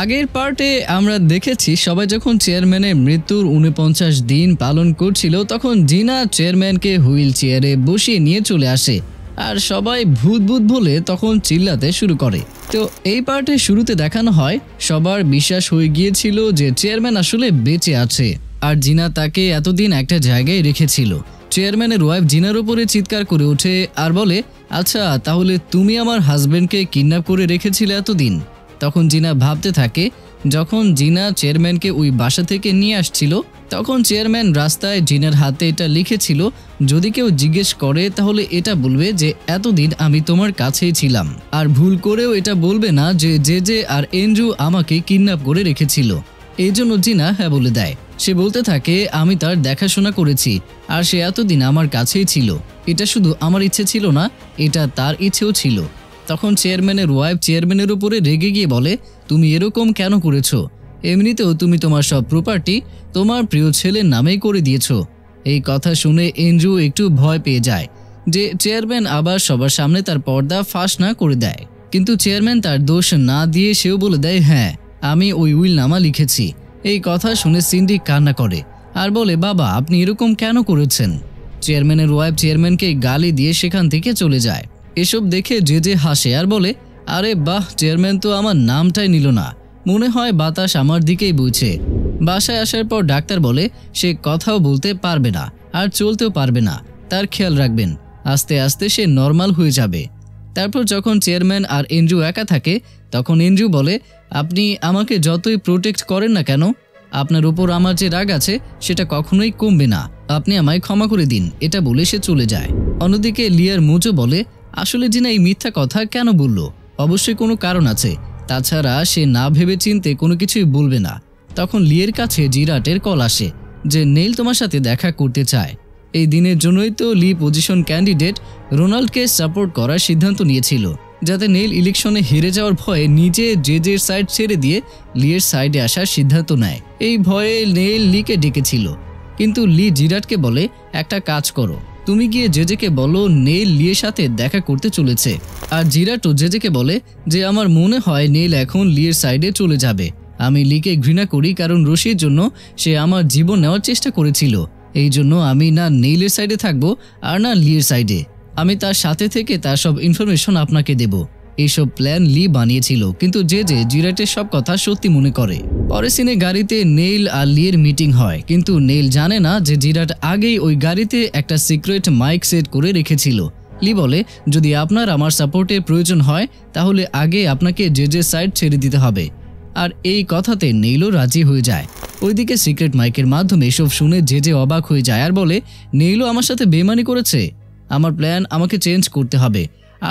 আগের পার্টে আমরা দেখেছি সবাই যখন চেয়ারম্যানের মৃত্যুর ৪৯ দিন পালন করছিল তখন জিনা চেয়ারম্যানকে হুইল চেয়ারে বসিয়ে নিয়ে চলে আসে আর সবাই ভূত ভূত বলে তখন চিল্লাতে শুরু করে। তো এই পার্টে শুরুতে দেখানো হয় সবার বিশ্বাস হয়ে গিয়েছিল যে চেয়ারম্যান আসলে বেঁচে আছে আর জিনা তাকে এতদিন একটা জায়গায় রেখেছিল। চেয়ারম্যানের ওয়াইফ জিনার উপরে চিৎকার করে ওঠে আর বলে, আচ্ছা তাহলে তুমি আমার হাজবেন্ডকে কিডন্যাপ করে রেখেছিলে এতদিন। তখন জিনা ভাবতে থাকে যখন জিনা চেয়ারম্যানকে ওই বাসা থেকে নিয়ে আসছিল তখন চেয়ারম্যান রাস্তায় জিনার হাতে এটা লিখেছিল, যদি কেউ জিজ্ঞেস করে তাহলে এটা বলবে যে এতদিন আমি তোমার কাছেই ছিলাম আর ভুল করেও এটা বলবে না যে জে আর এন্ড্রু আমাকে কিডন্যাপ করে রেখেছিল। এই জন্য জিনা হ্যাঁ বলে দেয়। সে বলতে থাকে আমি তার দেখাশোনা করেছি আর সে এতদিন আমার কাছেই ছিল। এটা শুধু আমার ইচ্ছে ছিল না, এটা তার ইচ্ছেও ছিল। তখন চেয়ারম্যানের ওয়াইফ চেয়ারম্যানের উপরে রেগে গিয়ে বলে, তুমি এরকম কেন করেছো? এমনিতেও তুমি তোমার সব প্রপার্টি তোমার প্রিয় ছেলের নামেই করে দিয়েছো। এই কথা শুনে এন্ড্রু একটু ভয় পেয়ে যায় যে চেয়ারম্যান আবার সবার সামনে তার পর্দা ফাঁস না করে দেয়। কিন্তু চেয়ারম্যান তার দোষ না দিয়ে সেও বলে দেয়, হ্যাঁ আমি ওই উইলনামা লিখেছি। এই কথা শুনে সিন্ডি কান্না করে আর বলে, বাবা আপনি এরকম কেন করেছেন? চেয়ারম্যানের ওয়াইফ চেয়ারম্যানকে গালি দিয়ে সেখান থেকে চলে যায়। এসব দেখে জে হাসে আর বলে, আরে বাহ, চেয়ারম্যান তো আমার নামটাই নিল না, মনে হয় বাতাস আমার দিকেই বইছে। বাসায় আসার পর ডাক্তার বলে সে কথাও বলতে পারবে না আর চলতেও পারবে না, তার খেয়াল রাখবেন, আস্তে আস্তে সে নর্মাল হয়ে যাবে। তারপর যখন চেয়ারম্যান আর এন্ড্রু একা থাকে তখন এন্ড্রু বলে, আপনি আমাকে যতই প্রোটেক্ট করেন না কেন আপনার উপর আমার যে রাগ আছে সেটা কখনোই কমবে না, আপনি আমায় ক্ষমা করে দিন। এটা বলে সে চলে যায়। অন্যদিকে লিয়ার মুজো বলে, আসলে জিনা এই মিথ্যা কথা কেন বলল? অবশ্যই কোনো কারণ আছে, তাছাড়া সে না ভেবে চিনতে কোনো কিছুই বলবে না। তখন লিয়ের কাছে জিরাটের কল আসে যে নেইল তোমার সাথে দেখা করতে চায়। এই দিনের জন্যই তো লি পজিশন ক্যান্ডিডেট রোনাল্ডকে সাপোর্ট করার সিদ্ধান্ত নিয়েছিল, যাতে নেইল ইলেকশনে হেরে যাওয়ার ভয়ে নিজে জেজের সাইড ছেড়ে দিয়ে লিয়ের সাইডে আসার সিদ্ধান্ত নেয়। এই ভয়ে নেইল লিকে ডেকেছিল, কিন্তু লি জিরাটকে বলে, একটা কাজ করো, তুমি গিয়ে জেজেকে বলো নেইল লিয়ের সাথে দেখা করতে চলেছে। আর জিরাটও জেজেকে বলে যে আমার মনে হয় নেইল এখন লিয়ের সাইডে চলে যাবে। আমি লিকে ঘৃণা করি কারণ রশির জন্য সে আমার জীবন নেওয়ার চেষ্টা করেছিল। এই জন্য আমি না নেইলের সাইডে থাকবো আর না লিয়ের সাইডে। আমি তার সাথে থেকে তার সব ইনফরমেশন আপনাকে দেব। এইসব প্ল্যান লি বানিয়েছিল, কিন্তু জে জিরাটের সব কথা সত্যি মনে করে। পরের সিনে গাড়িতে নেইল আর লিয়ের মিটিং হয়, কিন্তু নেইল জানে না যে জিরাট আগেই ওই গাড়িতে একটা সিক্রেট মাইক সেট করে রেখেছিল। লি বলে, যদি আপনার আমার সাপোর্টের প্রয়োজন হয় তাহলে আগে আপনাকে জেজের সাইড ছেড়ে দিতে হবে। আর এই কথাতে নেইলও রাজি হয়ে যায়। ওইদিকে সিক্রেট মাইকের মাধ্যমে এসব শুনে জেজে অবাক হয়ে যায় আর বলে, নেইলও আমার সাথে বেমানি করেছে, আমার প্ল্যান আমাকে চেঞ্জ করতে হবে।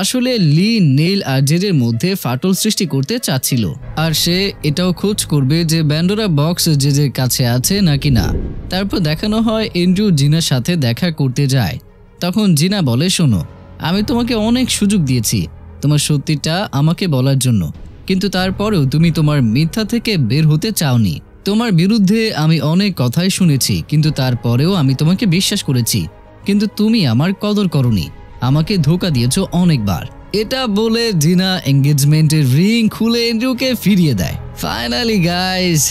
আসলে লি নেইল আর জেজের মধ্যে ফাটল সৃষ্টি করতে চাচ্ছিল, আর সে এটাও খোঁজ করবে যে ব্যান্ডোরা বক্স জেজের কাছে আছে নাকি না। তারপর দেখানো হয় এন্ড্রু জিনার সাথে দেখা করতে যায়। তখন জিনা বলে, শোনো, আমি তোমাকে অনেক সুযোগ দিয়েছি তোমার সত্যিটা আমাকে বলার জন্য, কিন্তু তারপরেও তুমি তোমার মিথ্যা থেকে বের হতে চাওনি। তোমার বিরুদ্ধে আমি অনেক কথাই শুনেছি, কিন্তু তারপরেও আমি তোমাকে বিশ্বাস করেছি, কিন্তু তুমি আমার কদর করনি, আমাকে ধোঁকা দিয়েছো অনেকবার। এটা বলে জিনা এঙ্গেজমেন্টের রিং খুলে এন্ড্রুকে ফিরিয়ে দেয়। ফাইনালি গাইস,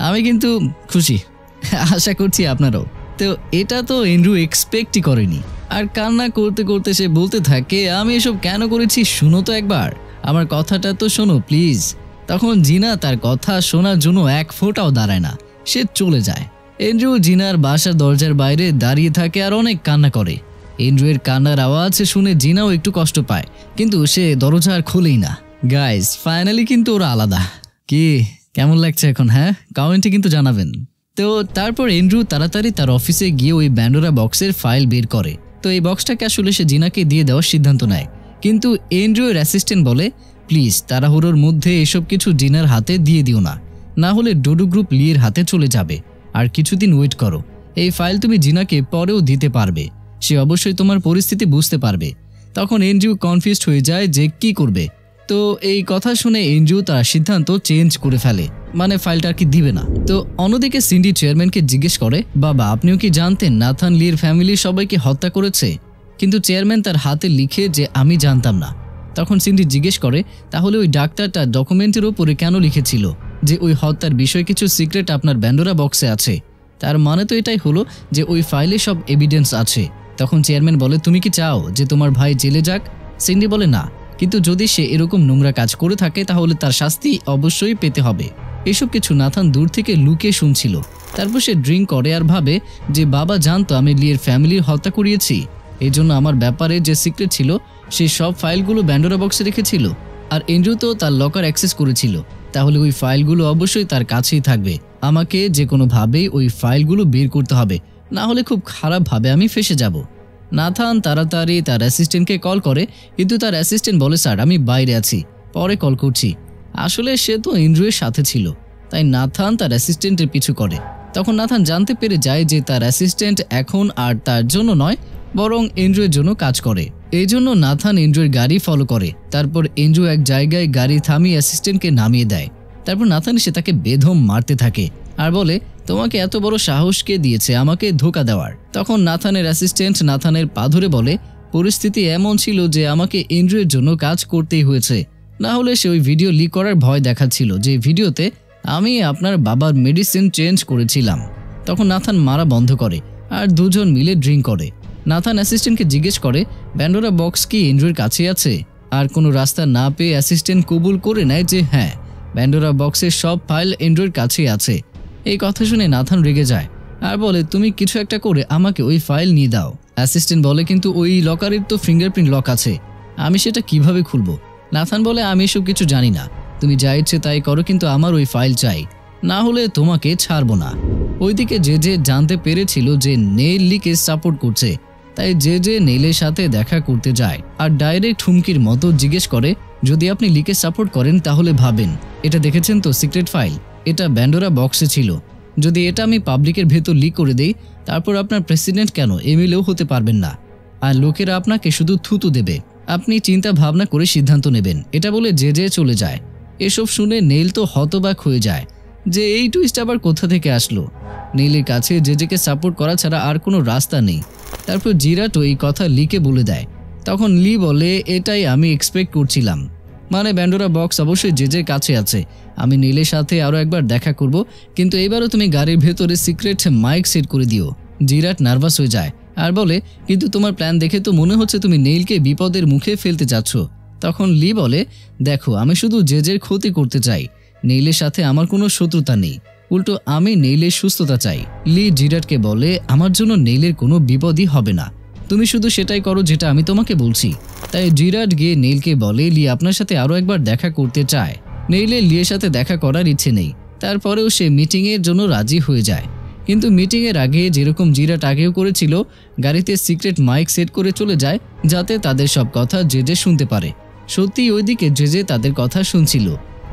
আমি কিন্তু খুশি, আশা করছি আপনারাও। তো এটা তো এন্ড্রু এক্সপেক্টই করেনি। আর কান্না করতে করতে সে বলতে থাকে, আমি এসব কেন করেছি শুনো তো একবার, আমার কথাটা তো শোনো প্লিজ। তখন জিনা তার কথা শোনার জন্য এক ফোঁটাও দাঁড়ায় না, সে চলে যায়। এন্ড্রু জিনার বাসার দরজার বাইরে দাঁড়িয়ে থাকে আর অনেক কান্না করে। এন্ড্রুয়ের কান্নার আওয়াজ শুনে জিনাও একটু কষ্ট পায়, কিন্তু সে দরজা আর খোলেই না। গাইস, ফাইনালি কিন্তু ওরা আলাদা। কি কেমন লাগছে এখন? হ্যাঁ, কমেন্টে কিন্তু জানাবেন। তো তারপর এন্ড্রু তাড়াতাড়ি তার অফিসে গিয়ে ওই ব্যান্ডোরা বক্সের ফাইল বের করে। তো এই বক্সটাকে আসলে সে জিনাকে দিয়ে দেওয়ার সিদ্ধান্ত নেয়, কিন্তু এন্ড্রুয়ের অ্যাসিস্ট্যান্ট বলে, প্লিজ তাড়াহুড়োর মধ্যে এসব কিছু জিনার হাতে দিয়ে দিও না, না হলে ডোডো গ্রুপ লিয়ের হাতে চলে যাবে। আর কিছুদিন ওয়েট করো, এই ফাইল তুমি জিনাকে পরেও দিতে পারবে, সে অবশ্যই তোমার পরিস্থিতি বুঝতে পারবে। তখন এন্ড্রু কনফিউজড হয়ে যায় যে কি করবে। তো এই কথা শুনে এন্ড্রু তার সিদ্ধান্ত চেঞ্জ করে ফেলে, মানে ফাইলটা আর কি দিবে না। তো অন্যদিকে সিন্ডি চেয়ারম্যানকে জিজ্ঞেস করে, বাবা আপনিও কি জানতেন নাথান লির ফ্যামিলির সবাইকে হত্যা করেছে? কিন্তু চেয়ারম্যান তার হাতে লিখে যে আমি জানতাম না। তখন সিন্ডি জিজ্ঞেস করে, তাহলে ওই ডাক্তারটা ডকুমেন্টের ওপরে কেন লিখেছিল? যে ওই হত্যার বিষয়ে কিছু সিক্রেট আপনার ব্যান্ডোরা বক্সে আছে। তার মানে তো এটাই হলো যে ওই ফাইলে সব এভিডেন্স আছে। তখন চেয়ারম্যান বলে, তুমি কি চাও যে তোমার ভাই জেলে যাক? সিন্ডি বলে, না, কিন্তু যদি সে এরকম নোংরা কাজ করে থাকে তাহলে তার শাস্তি অবশ্যই পেতে হবে। এসব কিছু নাথান দূর থেকে লুকিয়ে শুনছিল। তারপর সে ড্রিঙ্ক করে আর ভাবে যে বাবা জানতো আমি লির ফ্যামিলির হত্যা করিয়েছি, এই জন্য আমার ব্যাপারে যে সিক্রেট ছিল সেই সব ফাইলগুলো ব্যান্ডোরা বক্সে রেখেছিল। আর এন্ড্রু তো তার লকার অ্যাক্সেস করেছিল, তাহলে ওই ফাইলগুলো অবশ্যই তার কাছেই থাকবে। আমাকে যে কোনোভাবেই ওই ফাইলগুলো বের করতে হবে, না হলে খুব খারাপভাবে আমি ফেসে যাব। নাথান তাড়াতাড়ি তার অ্যাসিস্ট্যান্টকে কল করে, কিন্তু তার অ্যাসিস্ট্যান্ট বলে, স্যার আমি বাইরে আছি, পরে কল করছি। আসলে সে তো এন্ড্রুয়ের সাথে ছিল, তাই নাথান তার অ্যাসিস্ট্যান্টের পিছু করে। তখন নাথান জানতে পেরে যায় যে তার অ্যাসিস্ট্যান্ট এখন আর তার জন্য নয়, বরং এন্ড্রুয়ের জন্য কাজ করে। এই জন্য নাথান এন্ড্রুয়ের গাড়ি ফলো করে। তারপর এন্ড্রু এক জায়গায় গাড়ি থামিয়ে অ্যাসিস্ট্যান্টকে নামিয়ে দেয়। তারপর নাথান এসে তাকে বেধম মারতে থাকে আর বলে, তোমাকে এত বড় সাহস কে দিয়েছে আমাকে ধোঁকা দেওয়ার? তখন নাথানের অ্যাসিস্ট্যান্ট নাথানের পা ধরে বলে, পরিস্থিতি এমন ছিল যে আমাকে এন্ড্রুয়ের জন্য কাজ করতেই হয়েছে, না হলে সে ওই ভিডিও লিক করার ভয় দেখাচ্ছিল যে ভিডিওতে আমি আপনার বাবার মেডিসিন চেঞ্জ করেছিলাম। তখন নাথান মারা বন্ধ করে আর দুজন মিলে ড্রিঙ্ক করে। নাথান অ্যাসিস্ট্যান্টকে জিজ্ঞেস করে, ব্যান্ডোরা বক্স কি এন্ড্রুয়ের কাছে আছে? আর কোনো রাস্তা না পেয়ে অ্যাসিস্ট্যান্ট কবুল করে নেয় যে হ্যাঁ, ব্যান্ডোরা বক্সের সব ফাইল এন্ড্রুয়ের কাছেই আছে। এই কথা শুনে নাথান রেগে যায় আর বলে, তুমি কিছু একটা করে আমাকে ওই ফাইল নিয়ে দাও। অ্যাসিস্ট্যান্ট বলে, কিন্তু ওই লকারের তো ফিঙ্গারপ্রিন্ট লক আছে, আমি সেটা কিভাবে খুলবো? নাথান বলে, আমি এসব কিছু জানি না, তুমি যা ইচ্ছে তাই করো, কিন্তু আমার ওই ফাইল চাই, না হলে তোমাকে ছাড়বো না। ওইদিকে যে জানতে পেরেছিল যে নেইল লিকে সাপোর্ট করছে, তাই যে নেইলের সাথে দেখা করতে যায় আর ডাইরেক্ট হুমকির মতো জিজ্ঞেস করে, যদি আপনি লিকে সাপোর্ট করেন তাহলে ভাবেন, এটা দেখেছেন তো সিক্রেট ফাইল, এটা ব্যান্ডোরা বক্সে ছিল, যদি এটা আমি পাবলিকের ভেতর লিক করে দেই তারপর আপনার প্রেসিডেন্ট কেন এমএলএও হতে পারবেন না, আর লোকেরা আপনাকে শুধু থুতু দেবে, আপনি চিন্তা ভাবনা করে সিদ্ধান্ত নেবেন। এটা বলে যে চলে যায়। এসব শুনে নেইল তো হতবাক হয়ে যায় যে এই টুইস্ট আবার কোথা থেকে আসলো। নেইলের কাছে জেকে সাপোর্ট করা ছাড়া আর কোনো রাস্তা নেই। তারপর জিরাটো এই কথা লিকে বলে দেয়। তখন লি বলে, এটাই আমি এক্সপেক্ট করছিলাম, মানে ব্যান্ডোরা বক্স অবশ্যই জেজের কাছে আছে। আমি নেইলের সাথে আরও একবার দেখা করব, কিন্তু এবারও তুমি গাড়ির ভেতরে সিক্রেট মাইক সেট করে দিও। জিরাট নার্ভাস হয়ে যায় আর বলে, কিন্তু তোমার প্ল্যান দেখে তো মনে হচ্ছে তুমি নেইলকে বিপদের মুখে ফেলতে যাচ্ছ। তখন লি বলে, দেখো আমি শুধু জেজের ক্ষতি করতে চাই, নেইলের সাথে আমার কোনো শত্রুতা নেই, উল্টো আমি নেইলের সুস্থতা চাই। লি জিরাটকে বলে, আমার জন্য নেইলের কোনো বিপদই হবে না, তুমি শুধু সেটাই করো যেটা আমি তোমাকে বলছি। তাই জিরাট গিয়ে নেইলকে বলে, লি আপনার সাথে আরও একবার দেখা করতে চায়। নেইলের লিয়ের সাথে দেখা করার ইচ্ছে নেই, তারপরেও সে মিটিংয়ের জন্য রাজি হয়ে যায়। কিন্তু মিটিংয়ের আগে যেরকম জিরাট আগেও করেছিল, গাড়িতে সিক্রেট মাইক সেট করে চলে যায় যাতে তাদের সব কথা জেজে শুনতে পারে। সত্যি ওইদিকে জেজে তাদের কথা শুনছিল।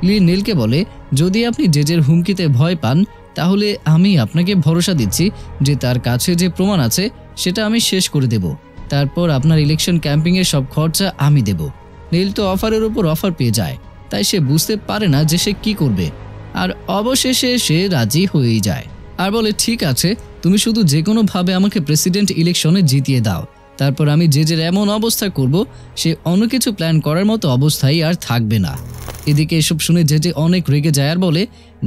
লি নেইলকে বলে, যদি আপনি জেজের হুমকিতে ভয় পান তাহলে আমি আপনাকে ভরসা দিচ্ছি যে তার কাছে যে প্রমাণ আছে সেটা আমি শেষ করে দেব, তারপর আপনার ইলেকশন ক্যাম্পিংয়ের সব খরচা আমি দেব। নেইল তো অফারের উপর অফার পেয়ে যায়, তাই সে বুঝতে পারে না যে সে কি করবে, আর অবশেষে সে রাজি হয়েই যায় আর বলে, ঠিক আছে, তুমি শুধু যে কোনোভাবে আমাকে প্রেসিডেন্ট ইলেকশনে জিতিয়ে দাও, তারপর আমি জেজের এমন অবস্থা করব সে অন্য কিছু প্ল্যান করার মতো অবস্থায় আর থাকবে না। এদিকে এসব শুনে জেজে অনেক রেগে যায় আর বলে,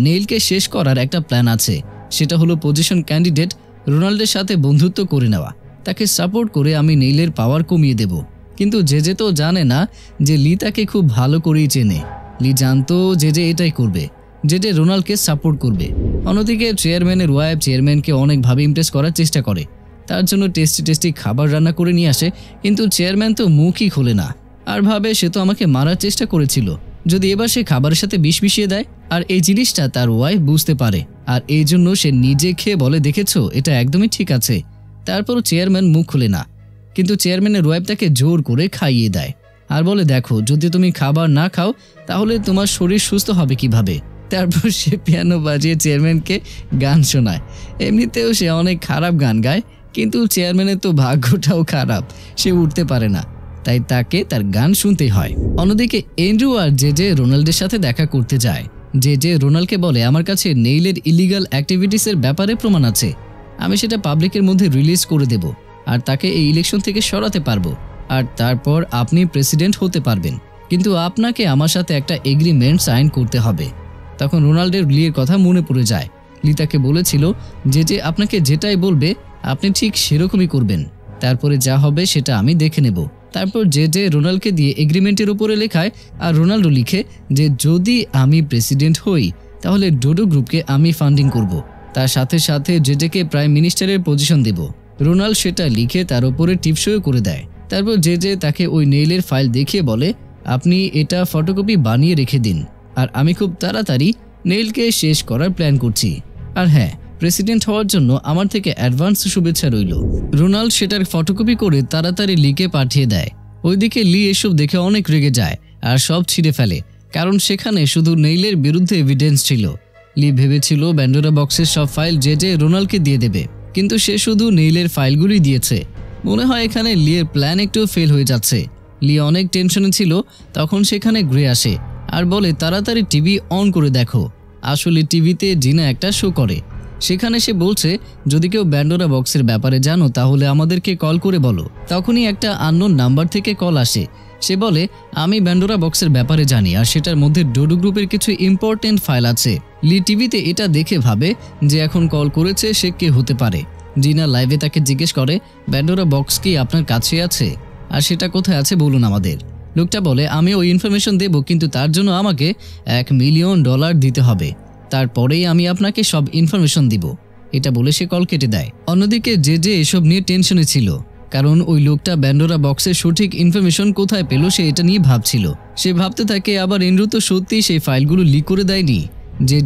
নেইলকে শেষ করার একটা প্ল্যান আছে, সেটা হলো পজিশন ক্যান্ডিডেট রোনাল্ডের সাথে বন্ধুত্ব করে নেওয়া, তাকে সাপোর্ট করে আমি নেইলের পাওয়ার কমিয়ে দেব। কিন্তু জেজে তো জানে না যে লি তাকে খুব ভালো করেই চেনে। লি জানতো জেজে এটাই করবে, জেজে রোনাল্ডকে সাপোর্ট করবে। অন্যদিকে চেয়ারম্যানের ওয়াইফ চেয়ারম্যানকে অনেকভাবে ইমপ্রেস করার চেষ্টা করে, তার জন্য টেস্টি খাবার রান্না করে নিয়ে আসে, কিন্তু চেয়ারম্যান তো মুখই খোলে না আর ভাবে সে তো আমাকে মারার চেষ্টা করেছিল, যদি এবার সে খাবারের সাথে বিষ মিশিয়ে দেয়। আর এই জিনিসটা তার ওয়াইফ বুঝতে পারে আর এই জন্য সে নিজে খেয়ে বলে, দেখেছো এটা একদমই ঠিক আছে। তারপরও চেয়ারম্যান মুখ খুলে না, কিন্তু চেয়ারম্যানের ওয়াইফ তাকে জোর করে খাইয়ে দেয় আর বলে, দেখো যদি তুমি খাবার না খাও তাহলে তোমার শরীর সুস্থ হবে কিভাবে। তারপর সে পিয়ানো বাজিয়ে চেয়ারম্যানকে গান শোনায়। এমনিতেও সে অনেক খারাপ গান গায়, কিন্তু চেয়ারম্যানের তো ভাগ্যটাও খারাপ, সে উঠতে পারে না, তাই তাকে তার গান শুনতেই হয়। অন্যদিকে এন্ড্রু আর জেজে রোনাল্ডের সাথে দেখা করতে যায়। জেজে রোনাল্ডকে বলে, আমার কাছে নেইলের ইলিগাল অ্যাক্টিভিটিসের ব্যাপারে প্রমাণ আছে, আমি সেটা পাবলিকের মধ্যে রিলিজ করে দেব আর তাকে এই ইলেকশন থেকে সরাতে পারবো, আর তারপর আপনি প্রেসিডেন্ট হতে পারবেন, কিন্তু আপনাকে আমার সাথে একটা এগ্রিমেন্ট সাইন করতে হবে। তখন রোনাল্ডের লির কথা মনে পড়ে যায়। লি তাকে বলেছিল যে আপনাকে যেটাই বলবে আপনি ঠিক সেরকমই করবেন, তারপরে যা হবে সেটা আমি দেখে নেব। তারপর যে রোনাল্ডকে দিয়ে এগ্রিমেন্টের উপরে লেখায়, আর রোনাল্ডো লিখে যে যদি আমি প্রেসিডেন্ট হই তাহলে ডোডো গ্রুপকে আমি ফান্ডিং করব, তার সাথে সাথে জেজেকে প্রাইম মিনিস্টারের পজিশন দেব। রোনাল্ড সেটা লিখে তার উপরে টিপসইও করে দেয়। তারপর যে তাকে ওই নেইলের ফাইল দেখিয়ে বলে আপনি এটা ফটোকপি বানিয়ে রেখে দিন, আর আমি খুব তাড়াতাড়ি নেইলকে শেষ করার প্ল্যান করছি। আর হ্যাঁ, প্রেসিডেন্ট হওয়ার জন্য আমার থেকে অ্যাডভান্স শুভেচ্ছা রইল। রোনাল্ড সেটার ফটোকপি করে তাড়াতাড়ি লিকে পাঠিয়ে দেয়। ওইদিকে লি এসব দেখে অনেক রেগে যায় আর সব ছিঁড়ে ফেলে, কারণ সেখানে শুধু নেইলের বিরুদ্ধে এভিডেন্স ছিল। লি ভেবেছিল প্যান্ডোরা বক্সের সব ফাইল যে রোনাল্ডকে দিয়ে দেবে, কিন্তু সে শুধু নেইলের ফাইলগুলোই দিয়েছে। মনে হয় এখানে লির প্ল্যান একটু ফেল হয়ে যাচ্ছে। লি অনেক টেনশনে ছিল। তখন সেখানে গ্রে আসে আর বলে তাড়াতাড়ি টিভি অন করে দেখো। আসলে টিভিতে জিনা একটা শো করে, সেখানে সে বলছে যদি কেউ প্যান্ডোরা বক্সের ব্যাপারে জানো তাহলে আমাদেরকে কল করে বলো। তখনই একটা আননোন নাম্বার থেকে কল আসে। সে বলে আমি প্যান্ডোরা বক্সের ব্যাপারে জানি, আর সেটার মধ্যে ডোডো গ্রুপের কিছু ইম্পর্টেন্ট ফাইল আছে। লি টিভিতে এটা দেখে ভাবে যে এখন কল করেছে সে কে হতে পারে। জিনা লাইভে তাকে জিজ্ঞেস করে প্যান্ডোরা বক্স কি আপনার কাছে আছে, আর সেটা কোথায় আছে বলুন আমাদের। লোকটা বলে আমি ওই ইনফরমেশন দেব, কিন্তু তার জন্য আমাকে $1 মিলিয়ন দিতে হবে, তারপরেই আমি আপনাকে সব ইনফরমেশন দিব। এটা বলে সে কল কেটে দেয়। অন্যদিকে যে এসব নিয়ে টেনশনে ছিল, কারণ ওই লোকটা প্যান্ডোরা বক্সের সঠিক ইনফরমেশন কোথায় পেল সে এটা নিয়ে ভাবছিল। সে ভাবতে থাকে আবার এন্ড্রু তো সত্যিই সেই ফাইলগুলো লিক করে দেয়নি।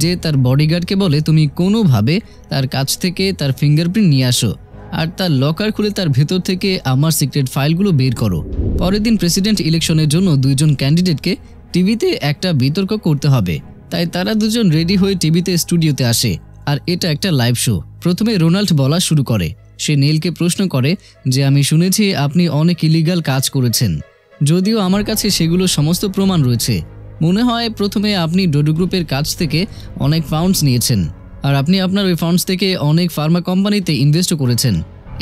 যে তার বডিগার্ডকে বলে তুমি কোনোভাবে তার কাছ থেকে তার ফিঙ্গারপ্রিন্ট নিয়ে আসো, আর তার লকার খুলে তার ভেতর থেকে আমার সিক্রেট ফাইলগুলো বের করো। পরের দিন প্রেসিডেন্ট ইলেকশনের জন্য দুইজন ক্যান্ডিডেটকে টিভিতে একটা বিতর্ক করতে হবে, তাই তারা দুজন রেডি হয়ে টিভিতে স্টুডিওতে আসে, আর এটা একটা লাইভ শো। প্রথমে রোনাল্ড বলা শুরু করে। সে নেইলকে প্রশ্ন করে যে আমি শুনেছি আপনি অনেক ইলিগাল কাজ করেছেন, যদিও আমার কাছে সেগুলো সমস্ত প্রমাণ রয়েছে। মনে হয় প্রথমে আপনি ডোডো গ্রুপের কাছ থেকে অনেক ফান্ডস নিয়েছেন, আর আপনি আপনার ওই ফান্ডস থেকে অনেক ফার্মা কোম্পানিতে ইনভেস্টও করেছেন।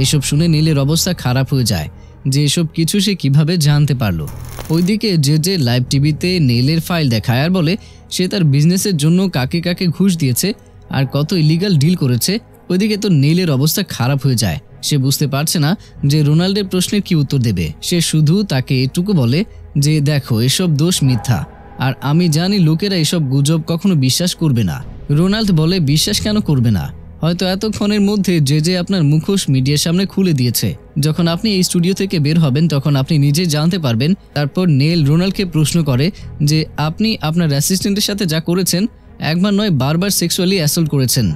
এসব শুনে নেইলের অবস্থা খারাপ হয়ে যায় যে এসব কিছু সে কিভাবে জানতে পারলো। ওইদিকে যে লাইভ টিভিতে নেইলের ফাইল দেখায় আর বলে সে তার বিজনেসের জন্য কাকে কাকে ঘুষ দিয়েছে আর কত ইলিগাল ডিল করেছে। ওইদিকে তো নেইলের অবস্থা খারাপ হয়ে যায়। সে বুঝতে পারছে না যে রোনাল্ডের প্রশ্নের কি উত্তর দেবে। সে শুধু তাকে এটুকু বলে যে দেখো এসব দোষ মিথ্যা, আর আমি জানি লোকেরা এসব গুজব কখনো বিশ্বাস করবে না। রোনাল্ড বলে বিশ্বাস কেন করবে না, হয়তো এতক্ষণের মধ্যে যে আপনার মুখোশ মিডিয়ার সামনে খুলে দিয়েছে। যখন আপনি এই স্টুডিও থেকে বের হবেন তখন আপনি নিজে জানতে পারবেন। তারপর নেইল রোনাল্ডকে প্রশ্ন করে যে আপনি আপনার অ্যাসিস্ট্যান্টের সাথে যা করেছেন একবার নয় বারবার সেক্সুয়ালি অ্যাসল্ট করেছেন।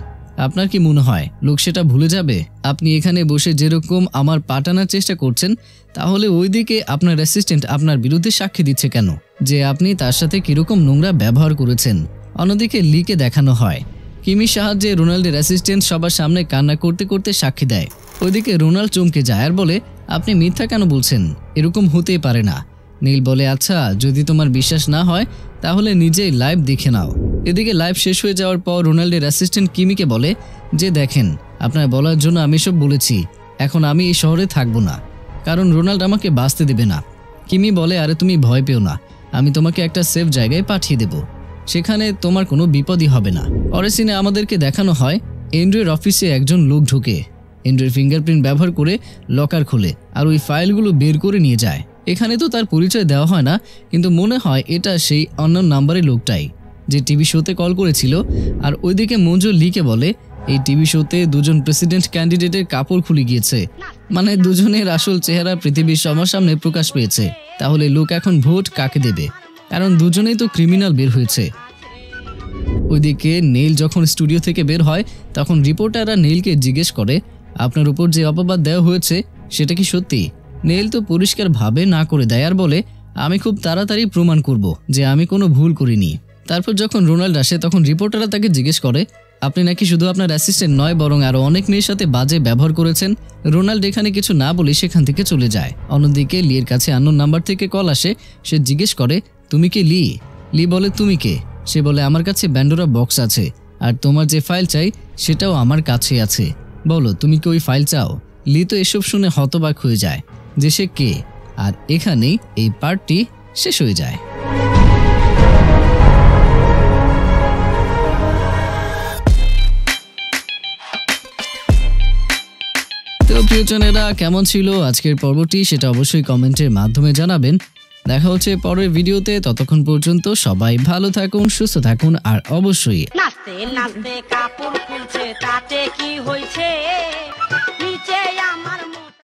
আপনার কি মনে হয় লোক সেটা ভুলে যাবে? আপনি এখানে বসে যেরকম আমার পাঠানোর চেষ্টা করছেন, তাহলে ওইদিকে আপনার অ্যাসিস্ট্যান্ট আপনার বিরুদ্ধে সাক্ষী দিচ্ছে কেন যে আপনি তার সাথে কিরকম নোংরা ব্যবহার করেছেন? অন্যদিকে লিকে দেখানো হয় কিমির সাহায্যে রোনাল্ডের অ্যাসিস্ট্যান্ট সবার সামনে কান্না করতে করতে সাক্ষী দেয়। ওইদিকে রোনাল্ড চমকে যায় আর বলে আপনি মিথ্যা কেন বলছেন, এরকম হতেই পারে না। নীল বলে আচ্ছা যদি তোমার বিশ্বাস না হয় তাহলে নিজেই লাইভ দেখে নাও। এদিকে লাইভ শেষ হয়ে যাওয়ার পর রোনাল্ডের অ্যাসিস্ট্যান্ট কিমিকে বলে যে দেখেন আপনার বলার জন্য আমি সব বলেছি, এখন আমি এই শহরে থাকবো না, কারণ রোনাল্ড আমাকে বাঁচতে দেবে না। কিমি বলে আরে তুমি ভয় পেও না, আমি তোমাকে একটা সেফ জায়গায় পাঠিয়ে দেব, সেখানে তোমার কোনো বিপদই হবে না। পরের সিনে আমাদেরকে দেখানো হয় এন্ড্রুয়ের অফিসে একজন লোক ঢোকে, এন্ড্রুয়ের ফিঙ্গারপ্রিন্ট ব্যবহার করে লকার খোলে আর ওই ফাইলগুলো বের করে নিয়ে যায়। এখানে তো তার পরিচয় দেওয়া হয় না, কিন্তু মনে হয় এটা সেই অননোন নাম্বারের লোকটাই যে টিভি শোতে কল করেছিল। আর ওইদিকে মঞ্জু লিকে বলে এই টিভি শোতে দুজন প্রেসিডেন্ট ক্যান্ডিডেটের কাপড় খুলে গিয়েছে, মানে দুজনের আসল চেহারা পৃথিবীর সবার সামনে প্রকাশ পেয়েছে। তাহলে লোক এখন ভোট কাকে দেবে, কারণ দুজনেই তো ক্রিমিনাল বের হয়েছে। ওইদিকে নেইল যখন স্টুডিও থেকে বের হয় তখন রিপোর্টাররা নেইলকে জিজ্ঞেস করে আপনার উপর যে অপবাদ দেওয়া হয়েছে সেটা কি সত্যি? নেইল তো পরিষ্কার ভাবে না করে দেয় আর বলে আমি খুব তাড়াতাড়ি প্রমাণ করব যে আমি কোনো ভুল করিনি। তারপর যখন রোনাল্ড আসে তখন রিপোর্টাররা তাকে জিজ্ঞেস করে আপনি নাকি শুধু আপনার অ্যাসিস্ট্যান্ট নয় বরং আরও অনেক মেয়ের সাথে বাজে ব্যবহার করেছেন। রোনাল্ড এখানে কিছু না বলে সেখান থেকে চলে যায়। অন্যদিকে লির কাছে আননোন নাম্বার থেকে কল আসে। সে জিজ্ঞেস করে তুমি কে লি? লি বলে তুমি কে? সে বলে আমার কাছে প্যান্ডোরা বক্স আছে, আর তোমার যে ফাইল চাই সেটাও আমার কাছে আছে, বলো তুমি কি ওই ফাইল চাও? লি তো এসব শুনে হতবাক হয়ে যায় যে সে কে, আর এখানেই এই পার্টটি শেষ হয়ে যায়। তো প্রিয়জনেরা, কেমন ছিল আজকের পর্বটি সেটা অবশ্যই কমেন্টের মাধ্যমে জানাবেন। দেখা হচ্ছে পরের ভিডিওতে, ততক্ষণ পর্যন্ত সবাই ভালো থাকুন, সুস্থ থাকুন, আর অবশ্যই নাচতে নাচতে কাপড় খুলছে তাতে কি হয়েছে।